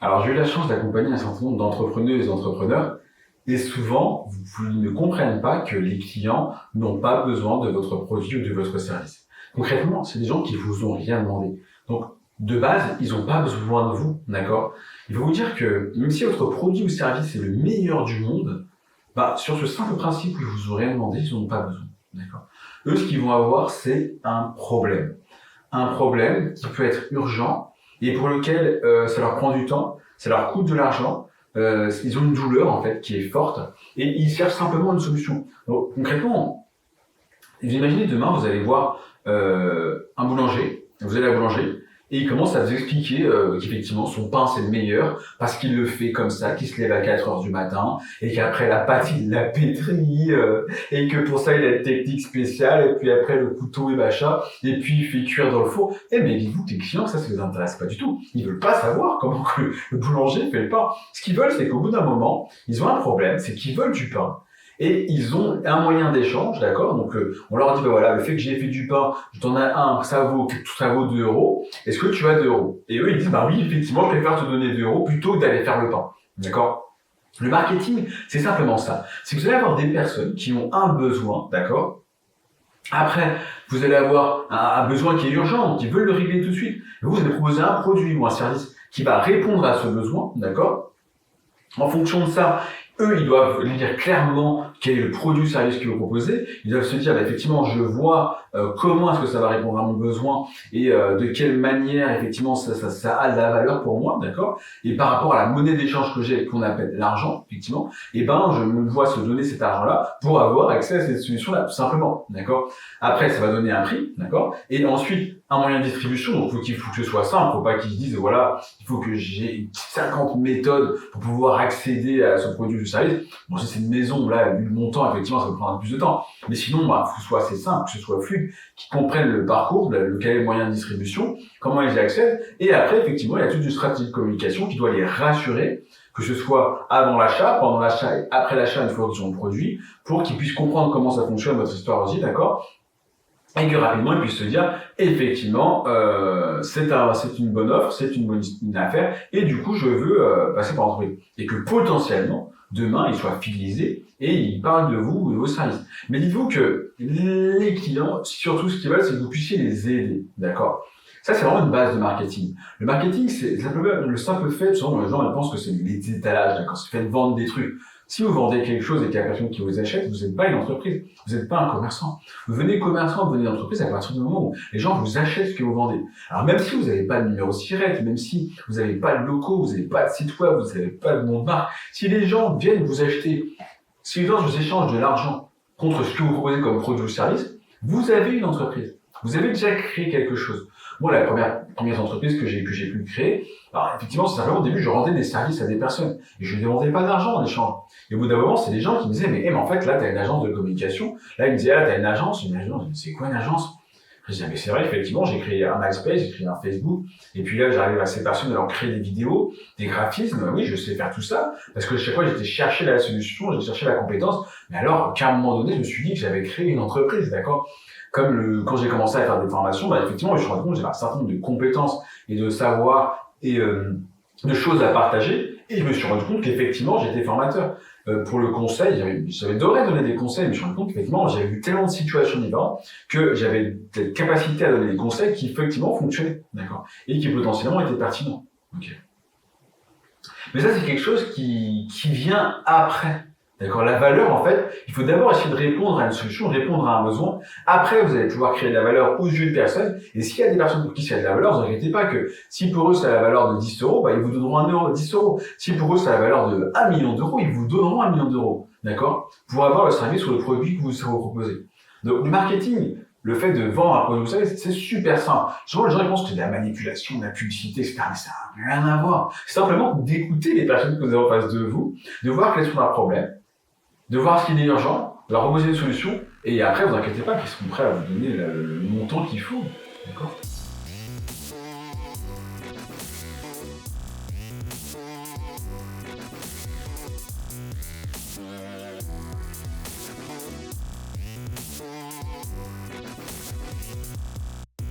Alors, j'ai eu la chance d'accompagner un certain nombre d'entrepreneuses et d'entrepreneurs, et souvent, vous ne comprennent pas que les clients n'ont pas besoin de votre produit ou de votre service. Concrètement, c'est des gens qui vous ont rien demandé. Donc, de base, ils n'ont pas besoin de vous, d'accord? Il faut vous dire que même si votre produit ou service est le meilleur du monde, bah, sur ce simple principe où ils vous ont rien demandé, ils n'en ont pas besoin, d'accord? Eux, ce qu'ils vont avoir, c'est un problème. Un problème qui peut être urgent et pour lequel ça leur prend du temps, ça leur coûte de l'argent, ils ont une douleur en fait qui est forte et ils cherchent simplement une solution. Donc, concrètement, vous imaginez demain vous allez voir un boulanger, vous allez à la boulangerie et il commence à vous expliquer qu'effectivement son pain c'est le meilleur parce qu'il le fait comme ça, qu'il se lève à 4 heures du matin et qu'après la pâte il la pétrit et que pour ça il a une technique spéciale et puis après le couteau et machin et puis il fait cuire dans le four. Eh mais dites-vous que les clients ça les intéresse pas du tout. Ils veulent pas savoir comment que le boulanger fait le pain. Ce qu'ils veulent c'est qu'au bout d'un moment ils ont un problème, c'est qu'ils veulent du pain. Et ils ont un moyen d'échange, d'accord? Donc, on leur dit, bah voilà, le fait que j'ai fait du pain, je t'en ai un, ça vaut 2 euros. Est-ce que tu as 2 euros? Et eux, ils disent, bah oui, effectivement, je préfère te donner 2 euros plutôt que d'aller faire le pain. D'accord? Le marketing, c'est simplement ça. C'est que vous allez avoir des personnes qui ont un besoin, d'accord? Après, vous allez avoir un besoin qui est urgent, qui veulent le régler tout de suite. Et vous allez proposer un produit ou un service qui va répondre à ce besoin, d'accord? En fonction de ça, eux, ils doivent lui dire clairement quel est le produit ou service que vous proposez. Ils doivent se dire, bah, effectivement, je vois comment est-ce que ça va répondre à mon besoin et de quelle manière, effectivement, ça a de la valeur pour moi, d'accord? Et par rapport à la monnaie d'échange que j'ai, qu'on appelle l'argent, effectivement, et ben, je me vois se donner cet argent-là pour avoir accès à cette solution-là, tout simplement, d'accord? Après, ça va donner un prix, d'accord? Et ensuite, un moyen de distribution, donc il faut que ce soit simple, faut pas qu'ils se disent, voilà, il faut que j'ai 50 méthodes pour pouvoir accéder à ce produit ou ce service. Bon, si c'est une maison, là, vu le montant, effectivement, ça va prendre plus de temps. Mais sinon, bah, faut que ce soit assez simple, que ce soit fluide, qu'ils comprennent le parcours, quel est le moyen de distribution, comment ils y accèdent. Et après, effectivement, il y a toute une stratégie de communication qui doit les rassurer, que ce soit avant l'achat, pendant l'achat et après l'achat, une fois qu'ils ont le produit, pour qu'ils puissent comprendre comment ça fonctionne, votre histoire aussi, d'accord? Et que rapidement ils puissent se dire effectivement c'est une bonne offre, c'est une affaire et du coup je veux passer par l'entreprise et que potentiellement demain ils soient fidélisés et ils parlent de vous et de vos services. Mais dites-vous que les clients surtout ce qu'ils veulent c'est que vous puissiez les aider, d'accord? Ça c'est vraiment une base de marketing. Le marketing c'est le simple fait, souvent les gens ils pensent que c'est des étalages, d'accord, c'est fait de vendre des trucs. Si vous vendez quelque chose et qu'il y a personne qui vous achète, vous n'êtes pas une entreprise, vous n'êtes pas un commerçant. Vous venez commerçant, vous venez d'entreprise à partir du moment où les gens vous achètent ce que vous vendez. Alors même si vous n'avez pas de numéro SIRET, même si vous n'avez pas de locaux, vous n'avez pas de site web, vous n'avez pas de nom de marque, si les gens viennent vous acheter, si les gens vous échangent de l'argent contre ce que vous proposez comme produit ou service, vous avez une entreprise. Vous avez déjà créé quelque chose. Moi, la première entreprise que j'ai pu créer, alors effectivement, c'est simplement au début, je rendais des services à des personnes et je ne demandais pas d'argent en échange. Et au bout d'un moment, c'est des gens qui me disaient, mais en fait, là, tu as une agence de communication. Là, ils me disaient, ah, tu as une agence. C'est quoi une agence? Je disais, mais c'est vrai, effectivement, j'ai créé un MySpace, j'ai créé un Facebook. Et puis là, j'arrive à ces personnes de leur créer des vidéos, des graphismes. Oui, je sais faire tout ça. Parce que chaque fois, j'étais chercher la solution, j'ai cherché la compétence. Mais alors, qu'à un moment donné, je me suis dit que j'avais créé une entreprise, d'accord? Quand j'ai commencé à faire des formations, bah, effectivement, je me suis rendu compte que j'avais un certain nombre de compétences et de savoir et de choses à partager. Et je me suis rendu compte qu'effectivement, j'étais formateur. Pour le conseil, j'avais adoré donner des conseils, mais je me suis rendu compte qu'effectivement, j'avais vu tellement de situations différentes que j'avais cette capacité à donner des conseils qui effectivement fonctionnaient, d'accord, et qui potentiellement étaient pertinents. Okay. Mais ça, c'est quelque chose qui vient après. D'accord? La valeur, en fait, il faut d'abord essayer de répondre à une solution, répondre à un besoin. Après, vous allez pouvoir créer de la valeur aux yeux de personnes. Et s'il y a des personnes pour qui c'est de la valeur, ne vous inquiétez pas que si pour eux, c'est la valeur de 10 euros, bah, ils vous donneront 1 euro, 10 euros. Si pour eux, c'est la valeur de 1 million d'euros, ils vous donneront 1 million d'euros. D'accord? Pour avoir le service ou le produit que vous proposez. Donc, le marketing, le fait de vendre un produit, vous savez, c'est super simple. Souvent, les gens ils pensent que c'est de la manipulation, de la publicité, etc. Mais ça n'a rien à voir. C'est simplement d'écouter les personnes que vous avez en face de vous, de voir quels sont leurs problèmes, de voir ce qui est urgent, de leur proposer une solution, et après, vous inquiétez pas qu'ils seront prêts à vous donner le montant qu'il faut. D'accord ?